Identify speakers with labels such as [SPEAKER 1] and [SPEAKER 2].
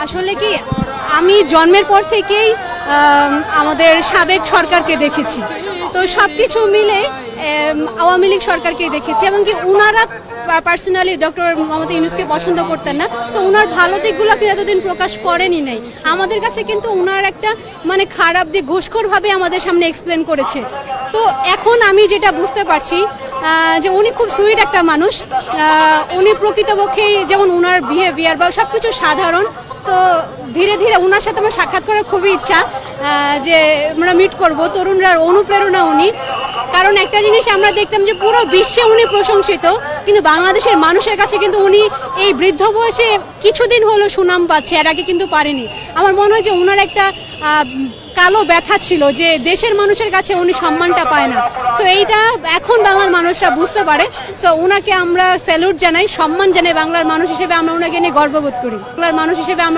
[SPEAKER 1] আসলে কি আমি জন্মের পর থেকেই আমাদের সাবেক সরকারকে দেখেছি, তো সবকিছু মিলে আওয়ামী লীগ সরকারকেই দেখেছি এবং কি উনারা পার্সোনালি ডক্টর মোহাম্মদ ইউনূসকে পছন্দ করতেন না, তো উনার ভালো দিকগুলো কিন্তু এতদিন প্রকাশ করেনি নাই। আমাদের কাছে কিন্তু উনার একটা মানে খারাপ দিক ঘুষখোরভাবে আমাদের সামনে এক্সপ্লেন করেছে। তো এখন আমি যেটা বুঝতে পারছি যে উনি খুব সুইট একটা মানুষ, উনি প্রকৃতপক্ষেই যেমন উনার বিহেভিয়ার বা সব কিছু সাধারণ। তো ধীরে ধীরে ওনার সাথে আমার সাক্ষাৎ করার খুবই ইচ্ছা, যে আমরা মিট করব। তরুণরা অনুপ্রেরণা উনি, কারণ একটা জিনিস আমরা দেখতাম যে পুরো বিশ্বে উনি প্রশংসিত, কিন্তু বাংলাদেশের মানুষের কাছে কিন্তু উনি এই বৃদ্ধ বয়সে কিছুদিন হলো সুনাম পাচ্ছে, এর আগে কিন্তু পারেনি। আমার মনে হয় যে ওনার একটা কালো ব্যথা ছিল যে দেশের মানুষের কাছে উনি সম্মানটা পায় না। তো এইটা এখন বাংলার মানুষরা বুঝতে পারে। তো ওনাকে আমরা স্যালুট জানাই, সম্মান জানাই। বাংলার মানুষ হিসেবে আমরা ওনাকে নিয়ে গর্ববোধ করি। বাংলার মানুষ হিসেবে আমরা